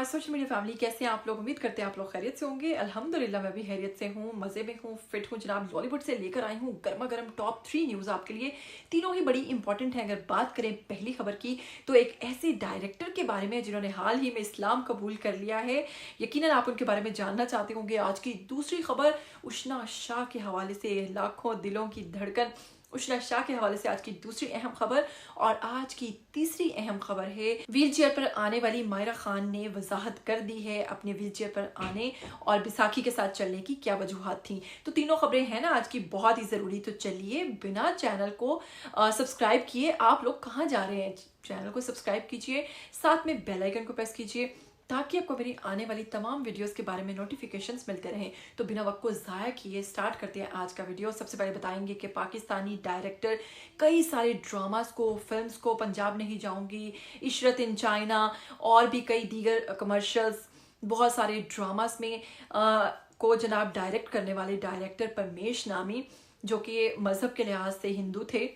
My social media family, कैसे हैं आप लोग? उम्मीद करते हैं आप लोग खैरियत से होंगे। अल्हम्दुलिल्लाह मैं भी खैरियत से हूँ, मज़े में हूँ, फिट हूँ जनाब। बॉलीवुड से लेकर आई हूँ गर्मा गर्म टॉप 3 न्यूज़ आपके लिए। तीनों ही बड़ी इंपॉर्टेंट हैं। अगर बात करें पहली खबर की, तो एक ऐसे डायरेक्टर के बारे में जिन्होंने हाल ही में इस्लाम कबूल कर लिया है। यकीनन आप उनके बारे में जानना चाहते होंगे। आज की दूसरी खबर उशना शाह के हवाले से, लाखों दिलों की धड़कन उशना शाह के हवाले से आज की दूसरी अहम खबर। और आज की तीसरी अहम खबर है, व्हील चेयर पर आने वाली मायरा खान ने वजाहत कर दी है अपने व्हील चेयर पर आने और बैसाखी के साथ चलने की क्या वजूहात थी। तो तीनों खबरें हैं ना आज की, बहुत ही ज़रूरी। तो चलिए, बिना चैनल को सब्सक्राइब किए आप लोग कहाँ जा रहे हैं? चैनल को सब्सक्राइब कीजिए, साथ में बेल आइकन को प्रेस कीजिए ताकि आपको मेरी आने वाली तमाम वीडियोस के बारे में नोटिफिकेशंस मिलते रहें। तो बिना वक्त को ज़ाया किए स्टार्ट करते हैं आज का वीडियो। सबसे पहले बताएंगे कि पाकिस्तानी डायरेक्टर कई सारे ड्रामास को, फिल्म्स को, पंजाब नहीं जाऊंगी, इशरत इन चाइना और भी कई दीगर कमर्शियल्स, बहुत सारे ड्रामास में को जनाब डायरेक्ट करने वाले डायरेक्टर परमेश नामी, जो कि मज़हब के लिहाज से हिंदू थे,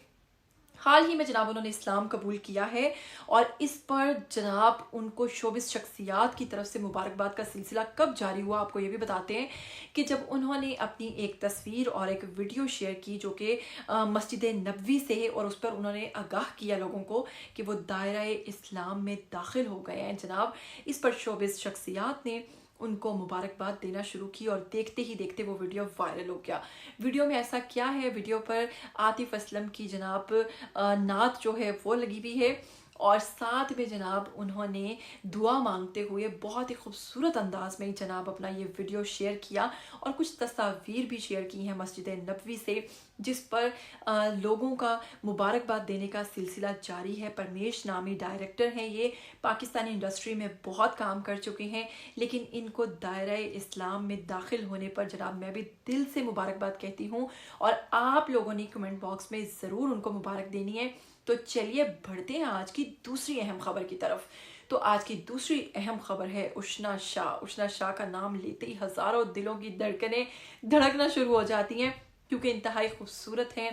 हाल ही में जनाब उन्होंने इस्लाम कबूल किया है। और इस पर जनाब उनको शोबिस शख्सियात की तरफ से मुबारकबाद का सिलसिला कब जारी हुआ, आपको ये भी बताते हैं कि जब उन्होंने अपनी एक तस्वीर और एक वीडियो शेयर की जो कि मस्जिद नबवी से है, और उस पर उन्होंने आगाह किया लोगों को कि वो दायरा इस्लाम में दाखिल हो गए हैं जनाब। इस पर शोबिस शख्सियात ने उनको मुबारकबाद देना शुरू की और देखते ही देखते वो वीडियो वायरल हो गया। वीडियो में ऐसा क्या है? वीडियो पर आतिफ असलम की जनाब नात जो है वो लगी हुई है, और साथ में जनाब उन्होंने दुआ मांगते हुए बहुत ही खूबसूरत अंदाज में जनाब अपना ये वीडियो शेयर किया और कुछ तस्वीर भी शेयर की हैं मस्जिद नबवी से, जिस पर लोगों का मुबारकबाद देने का सिलसिला जारी है। परमेश नामी डायरेक्टर हैं, ये पाकिस्तानी इंडस्ट्री में बहुत काम कर चुके हैं, लेकिन इनको दायरा इस्लाम में दाखिल होने पर जनाब मैं भी दिल से मुबारकबाद कहती हूँ, और आप लोगों ने कमेंट बॉक्स में ज़रूर उनको मुबारक देनी है। तो चलिए बढ़ते हैं आज की दूसरी अहम खबर की तरफ। तो आज की दूसरी अहम खबर है उशना शाह। उशना शाह का नाम लेते ही हज़ारों दिलों की धड़कनें धड़कना शुरू हो जाती हैं, क्योंकि इंतहाई खूबसूरत हैं।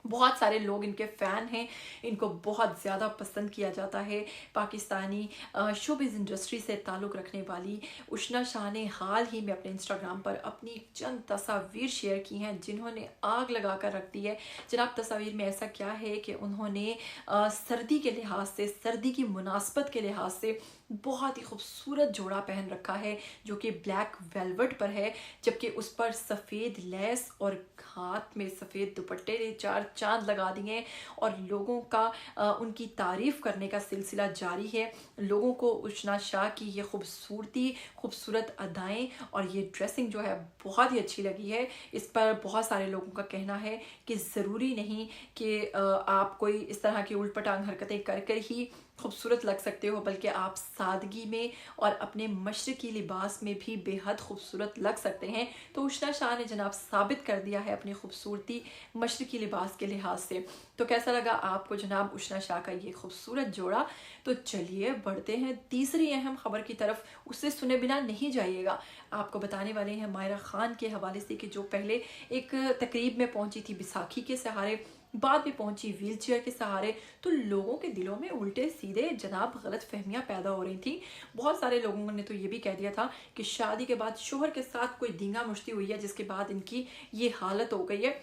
बहुत सारे लोग इनके फ़ैन हैं, इनको बहुत ज़्यादा पसंद किया जाता है। पाकिस्तानी शोबिज़ इंडस्ट्री से ताल्लुक़ रखने वाली उशना शाह ने हाल ही में अपने इंस्टाग्राम पर अपनी चंद तस्वीर शेयर की हैं जिन्होंने आग लगा कर रख दी है जनाब। तस्वीर में ऐसा क्या है कि उन्होंने सर्दी के लिहाज से, सर्दी की मुनासबत के लिहाज से बहुत ही खूबसूरत जोड़ा पहन रखा है जो कि ब्लैक वेलवेट पर है, जबकि उस पर सफ़ेद लेस और हाथ में सफ़ेद दुपट्टे ने चार चांद लगा दिए, और लोगों का उनकी तारीफ़ करने का सिलसिला जारी है। लोगों को उशना शाह की ये खूबसूरती, खूबसूरत अदाएं और ये ड्रेसिंग जो है बहुत ही अच्छी लगी है। इस पर बहुत सारे लोगों का कहना है कि ज़रूरी नहीं कि आप कोई इस तरह की उल्ट पटांग हरकतें कर कर ही खूबसूरत लग सकते हो, बल्कि आप सादगी में और अपने मशरकी लिबास में भी बेहद खूबसूरत लग सकते हैं। तो उशना शाह ने जनाब साबित कर दिया है अपनी खूबसूरती मशरकी लिबास के लिहाज से। तो कैसा लगा आपको जनाब उशना शाह का ये खूबसूरत जोड़ा? तो चलिए बढ़ते हैं तीसरी अहम खबर की तरफ। उससे सुने बिना नहीं जाइएगा, आपको बताने वाले हैं मायरा खान के हवाले से कि जो पहले एक तकरीब में पहुंची थी बैसाखी के सहारे, बाद में पहुंची व्हील चेयर के सहारे। तो लोगों के दिलों में उल्टे सीधे जनाब गलत फहमियाँ पैदा हो रही थी। बहुत सारे लोगों ने तो ये भी कह दिया था कि शादी के बाद शोहर के साथ कोई दींगा मुश्ती हुई है, जिसके बाद इनकी ये हालत हो गई है।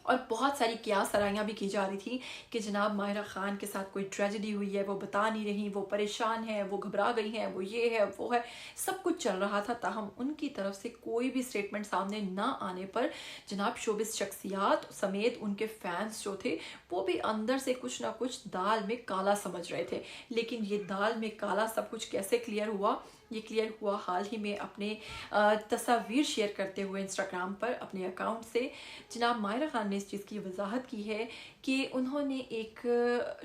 और बहुत सारी कियास सराइयाँ भी की जा रही थी कि जनाब माहिरा खान के साथ कोई ट्रेजेडी हुई है, वो बता नहीं रही, वो परेशान है, वो घबरा गई हैं, वो ये है वो है, सब कुछ चल रहा था। ताहम उनकी तरफ से कोई भी स्टेटमेंट सामने ना आने पर जनाब शोबिस शख्सियात समेत उनके फैंस जो थे वो भी अंदर से कुछ ना कुछ दाल में काला समझ रहे थे। लेकिन ये दाल में काला सब कुछ कैसे क्लियर हुआ? ये क्लियर हुआ हाल ही में अपने तस्वीर शेयर करते हुए इंस्टाग्राम पर अपने अकाउंट से। जनाब मायरा खान ने इस चीज़ की वजाहत की है कि उन्होंने एक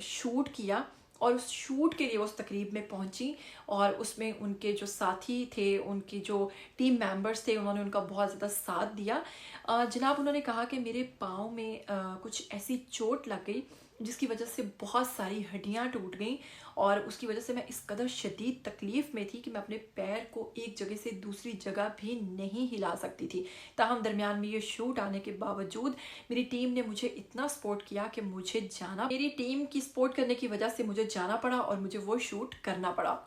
शूट किया और उस शूट के लिए उस तकरीब में पहुंची, और उसमें उनके जो साथी थे, उनके जो टीम मेंबर्स थे, उन्होंने उनका बहुत ज़्यादा साथ दिया। जनाब उन्होंने कहा कि मेरे पाँव में कुछ ऐसी चोट लग गई जिसकी वजह से बहुत सारी हड्डियां टूट गईं, और उसकी वजह से मैं इस कदर शदीद तकलीफ़ में थी कि मैं अपने पैर को एक जगह से दूसरी जगह भी नहीं हिला सकती थी। ताहम दरमियान में ये शूट आने के बावजूद मेरी टीम ने मुझे इतना सपोर्ट किया कि मुझे जाना, मेरी टीम की सपोर्ट करने की वजह से मुझे जाना पड़ा और मुझे वो शूट करना पड़ा।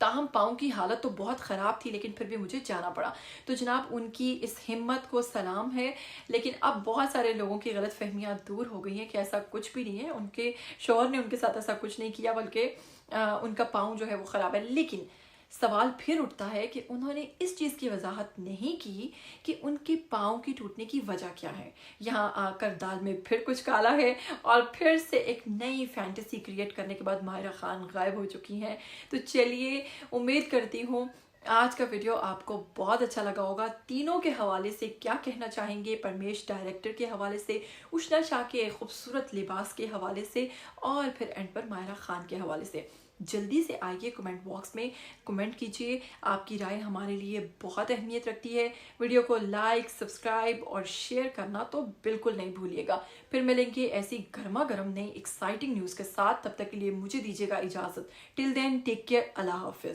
تاہم پاؤں کی حالت تو بہت خراب تھی لیکن پھر بھی مجھے جانا پڑا۔ تو جناب ان کی اس ہمت کو سلام ہے، لیکن اب بہت سارے لوگوں کی غلط فہمیاں دور ہو گئی ہیں کہ ایسا کچھ بھی نہیں ہے، ان کے شوہر نے ان کے ساتھ ایسا کچھ نہیں کیا، بلکہ ان کا پاؤں جو ہے وہ خراب ہے۔ لیکن سوال پھر اٹھتا ہے کہ انہوں نے اس چیز کی وضاحت نہیں کی کہ ان کے پاؤں کی ٹوٹنے کی وجہ کیا ہے۔ یہاں آ کر دال میں پھر کچھ کالا ہے اور پھر سے ایک نئی فینٹیسی کریٹ کرنے کے بعد ماہرہ خان غائب ہو چکی ہیں۔ تو چلیے، امید کرتی ہوں آج کا ویڈیو آپ کو بہت اچھا لگا ہوگا۔ تینوں کے حوالے سے کیا کہنا چاہیں گے، پرمیش ڈائریکٹر کے حوالے سے، اشنا شاہ کے خوبصورت لباس کے حوالے سے، اور پھر اینڈ پر ماہرہ خان کے حوالے سے، جلدی سے آئیے کمنٹ باکس میں کمنٹ کیجیے۔ آپ کی رائے ہمارے لیے بہت اہمیت رکھتی ہے۔ ویڈیو کو لائک، سبسکرائب اور شیئر کرنا تو بالکل نہیں بھولیے گا۔ پھر ملیں گے ایسی گرما گرم نئی ایکسائٹنگ نیوز کے ساتھ، تب تک کے لیے مجھے دیجیے گا اجازت۔ ٹل دین ٹیک کیئر، اللہ حافظ۔